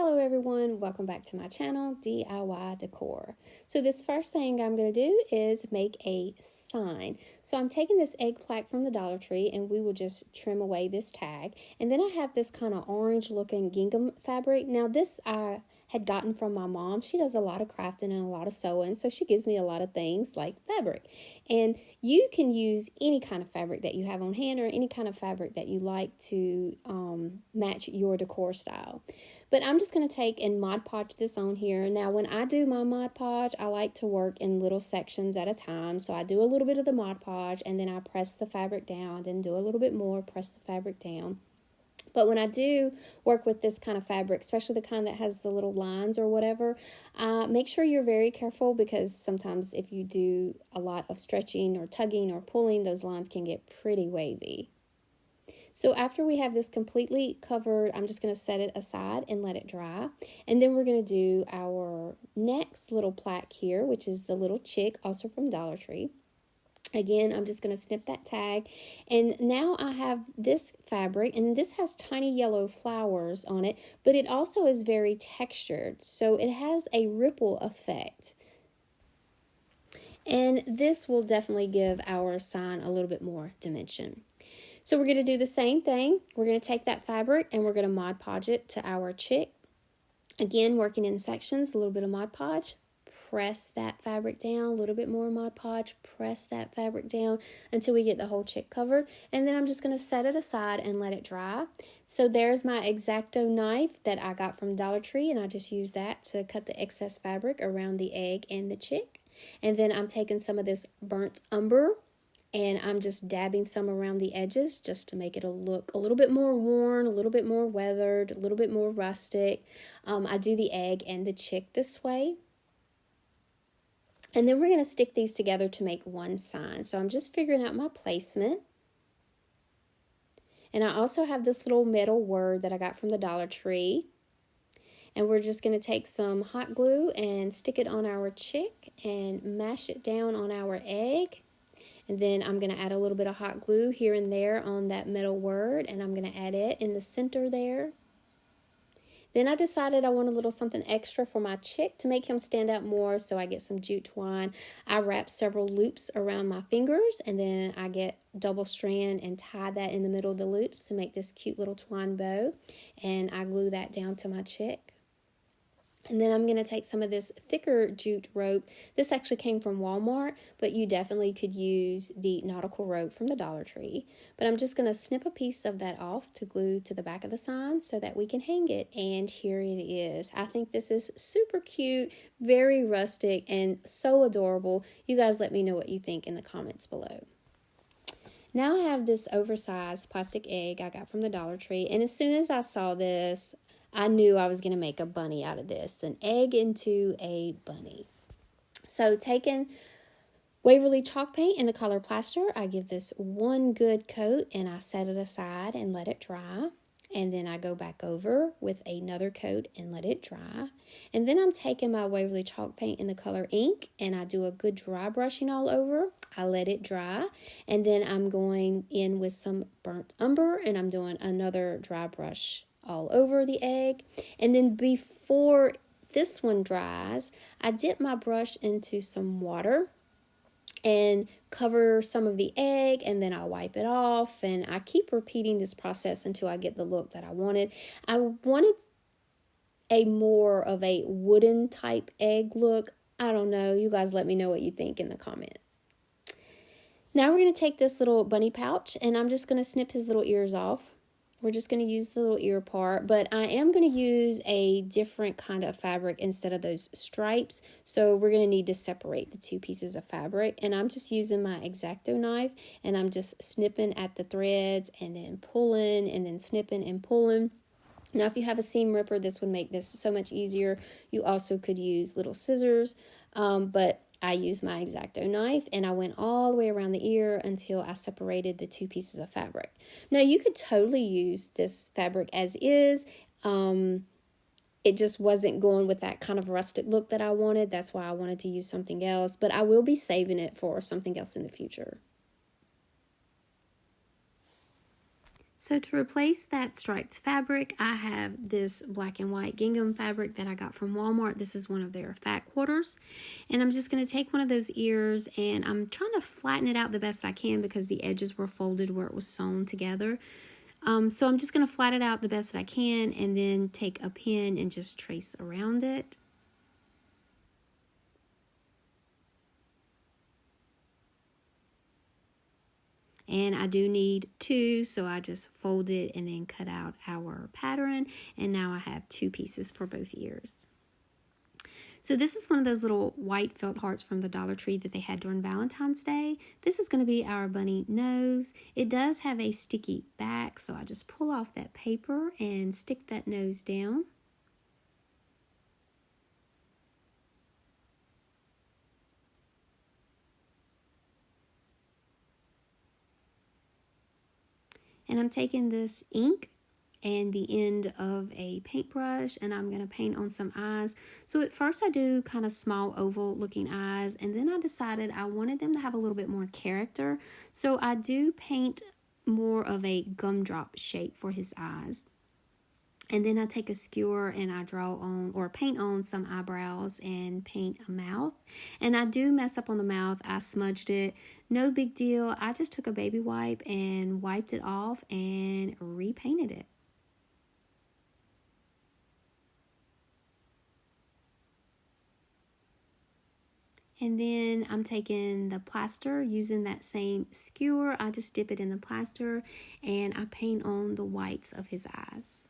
Hello everyone, welcome back to my channel, DIY Decor. So this first thing I'm going to do is make a sign. So I'm taking this egg plaque from the Dollar Tree and we will just trim away this tag. And then I have this kind of orange looking gingham fabric. Now this I had gotten from my mom. She does a lot of crafting and a lot of sewing, so she gives me a lot of things like fabric. And you can use any kind of fabric that you have on hand or any kind of fabric that you like to match your decor style. But I'm just going to take and Mod Podge this on here. Now, when I do my Mod Podge, I like to work in little sections at a time. So I do a little bit of the Mod Podge, and then I press the fabric down, then do a little bit more, press the fabric down. But when I do work with this kind of fabric, especially the kind that has the little lines or whatever, make sure you're very careful, because sometimes if you do a lot of stretching or tugging or pulling, those lines can get pretty wavy. So after we have this completely covered, I'm just going to set it aside and let it dry. And then we're going to do our next little plaque here, which is the little chick, also from Dollar Tree. Again, I'm just going to snip that tag. And now I have this fabric, and this has tiny yellow flowers on it, but it also is very textured. So it has a ripple effect. And this will definitely give our sign a little bit more dimension. So we're going to do the same thing. We're going to take that fabric and we're going to Mod Podge it to our chick. Again, working in sections, a little bit of Mod Podge. Press that fabric down, a little bit more Mod Podge. Press that fabric down until we get the whole chick covered. And then I'm just going to set it aside and let it dry. So there's my X-Acto knife that I got from Dollar Tree, and I just use that to cut the excess fabric around the egg and the chick. And then I'm taking some of this burnt umber, and I'm just dabbing some around the edges just to make it look a little bit more worn, a little bit more weathered, a little bit more rustic. I do the egg and the chick this way. And then we're going to stick these together to make one sign. So I'm just figuring out my placement. And I also have this little metal word that I got from the Dollar Tree. And we're just going to take some hot glue and stick it on our chick and mash it down on our egg. And then I'm going to add a little bit of hot glue here and there on that metal word, and I'm going to add it in the center there. Then I decided I want a little something extra for my chick to make him stand out more, so I get some jute twine. I wrap several loops around my fingers, and then I get double strand and tie that in the middle of the loops to make this cute little twine bow, and I glue that down to my chick. And then I'm going to take some of this thicker jute rope. This actually came from Walmart, but you definitely could use the nautical rope from the Dollar Tree. But I'm just going to snip a piece of that off to glue to the back of the sign so that we can hang it. And here it is. I think this is super cute, very rustic, and so adorable. You guys let me know what you think in the comments below. Now I have this oversized plastic egg I got from the Dollar Tree. And as soon as I saw this, I knew I was going to make a bunny out of this, an egg into a bunny. So taking Waverly chalk paint in the color plaster, I give this one good coat and I set it aside and let it dry. And then I go back over with another coat and let it dry. And then I'm taking my Waverly chalk paint in the color ink and I do a good dry brushing all over. I let it dry. And then I'm going in with some burnt umber and I'm doing another dry brush all over the egg. And then before this one dries, I dip my brush into some water and cover some of the egg, and then I'll wipe it off, and I keep repeating this process until I get the look that I wanted. I wanted a more of a wooden type egg look. I don't know, you guys let me know what you think in the comments. Now we're going to take this little bunny pouch and I'm just going to snip his little ears off. We're just going to use the little ear part, but I am going to use a different kind of fabric instead of those stripes. So we're going to need to separate the two pieces of fabric. And I'm just using my X-Acto knife and I'm just snipping at the threads and then pulling and then snipping and pulling. Now, if you have a seam ripper, this would make this so much easier. You also could use little scissors, but I used my X-Acto knife and I went all the way around the ear until I separated the two pieces of fabric. Now you could totally use this fabric as is. It just wasn't going with that kind of rustic look that I wanted. That's why I wanted to use something else, but I will be saving it for something else in the future. So to replace that striped fabric, I have this black and white gingham fabric that I got from Walmart. This is one of their fat quarters. And I'm just going to take one of those ears and I'm trying to flatten it out the best I can because the edges were folded where it was sewn together. So I'm just going to flatten it out the best that I can and then take a pin and just trace around it. And I do need two, so I just fold it and then cut out our pattern. And now I have two pieces for both ears. So this is one of those little white felt hearts from the Dollar Tree that they had during Valentine's Day. This is going to be our bunny nose. It does have a sticky back, so I just pull off that paper and stick that nose down. And I'm taking this ink and the end of a paintbrush and I'm going to paint on some eyes. So at first I do kind of small oval looking eyes, and then I decided I wanted them to have a little bit more character. So I do paint more of a gumdrop shape for his eyes. And then I take a skewer and I draw on or paint on some eyebrows and paint a mouth. And I do mess up on the mouth. I smudged it. No big deal. I just took a baby wipe and wiped it off and repainted it. And then I'm taking the plaster using that same skewer. I just dip it in the plaster and I paint on the whites of his eyes.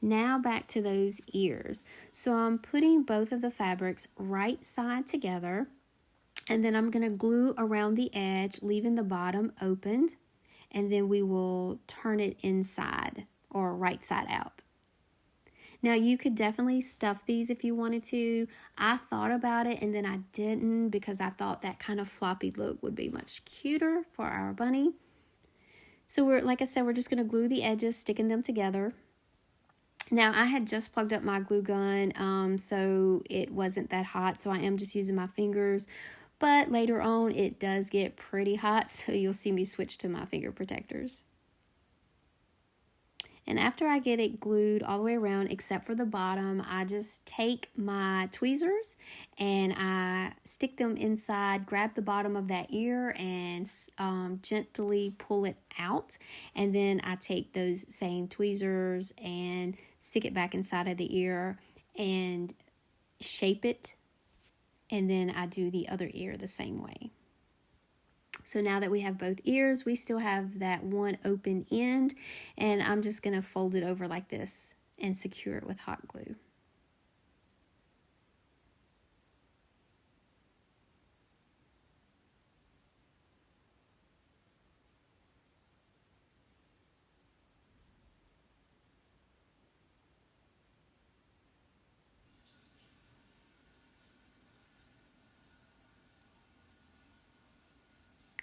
Now back to those ears. So I'm putting both of the fabrics right side together, and then I'm going to glue around the edge, leaving the bottom opened, and then we will turn it inside or right side out. Now you could definitely stuff these if you wanted to. I thought about it and then I didn't because I thought that kind of floppy look would be much cuter for our bunny. So like I said, we're just going to glue the edges, sticking them together. Now, I had just plugged up my glue gun, so it wasn't that hot, so I am just using my fingers. But later on, it does get pretty hot, so you'll see me switch to my finger protectors. And after I get it glued all the way around, except for the bottom, I just take my tweezers and I stick them inside, grab the bottom of that ear and gently pull it out. And then I take those same tweezers and stick it back inside of the ear and shape it. And then I do the other ear the same way. So now that we have both ears, we still have that one open end, and I'm just going to fold it over like this and secure it with hot glue.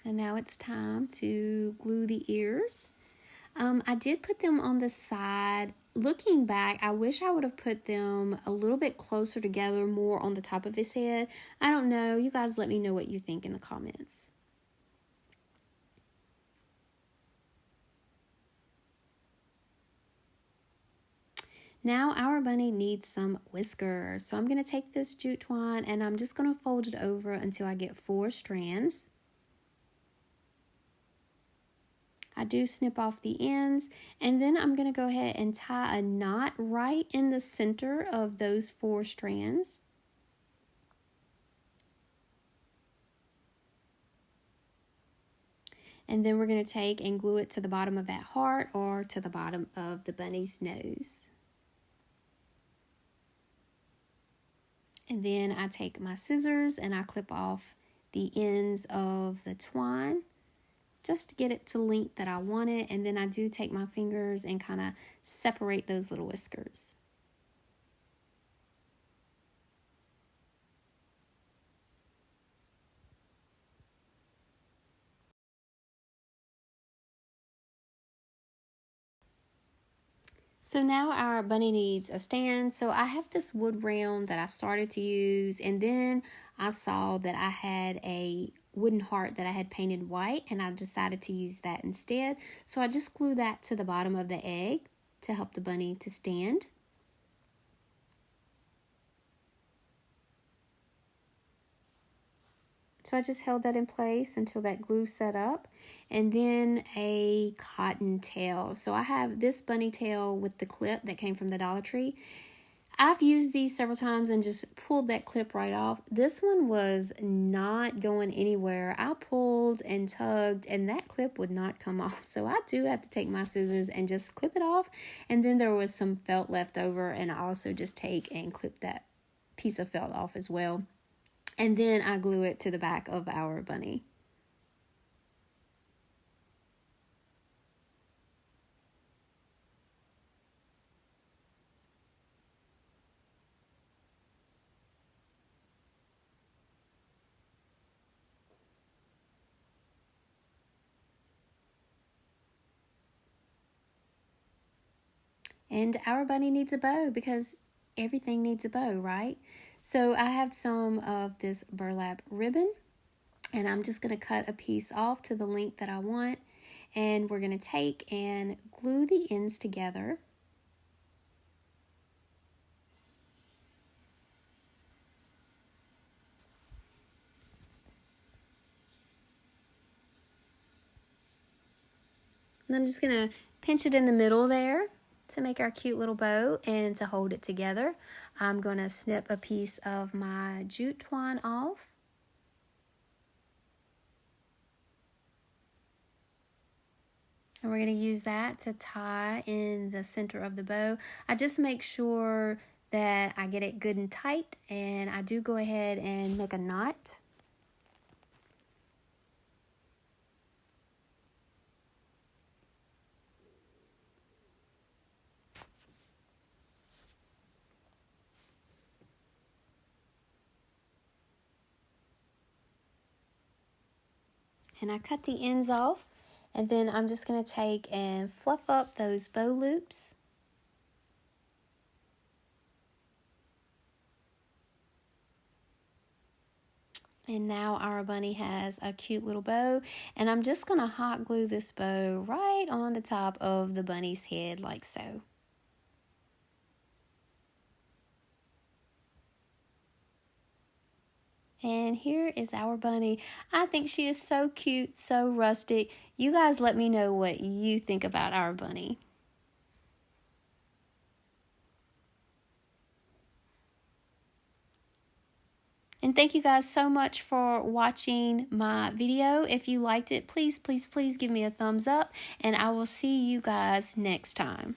And now it's time to glue the ears. I did put them on the side. Looking back, I wish I would have put them a little bit closer together, more on the top of his head. I don't know. You guys let me know what you think in the comments. Now our bunny needs some whiskers. So I'm going to take this jute twine and I'm just going to fold it over until I get 4 strands. I do snip off the ends, and then I'm going to go ahead and tie a knot right in the center of those 4 strands. And then we're going to take and glue it to the bottom of that heart or to the bottom of the bunny's nose. And then I take my scissors and I clip off the ends of the twine, just to get it to length that I want it. And then I do take my fingers and kind of separate those little whiskers. So now our bunny needs a stand. So I have this wood round that I started to use, and then I saw that I had a wooden heart that I had painted white, and I decided to use that instead. So I just glue that to the bottom of the egg to help the bunny to stand. So I just held that in place until that glue set up. And then a cotton tail. So I have this bunny tail with the clip that came from the Dollar Tree. I've used these several times and just pulled that clip right off. This one was not going anywhere. I pulled and tugged and that clip would not come off. So I do have to take my scissors and just clip it off. And then there was some felt left over, and I also just take and clip that piece of felt off as well. And then I glue it to the back of our bunny. And our bunny needs a bow because everything needs a bow, right? So I have some of this burlap ribbon, and I'm just going to cut a piece off to the length that I want, and we're going to take and glue the ends together. And I'm just going to pinch it in the middle there to make our cute little bow, and to hold it together, I'm going to snip a piece of my jute twine off. And we're going to use that to tie in the center of the bow. I just make sure that I get it good and tight, and I do go ahead and make a knot. And I cut the ends off, and then I'm just going to take and fluff up those bow loops. And now our bunny has a cute little bow, and I'm just going to hot glue this bow right on the top of the bunny's head like so. And here is our bunny. I think she is so cute, so rustic. You guys let me know what you think about our bunny. And thank you guys so much for watching my video. If you liked it, please, please, please give me a thumbs up, and I will see you guys next time.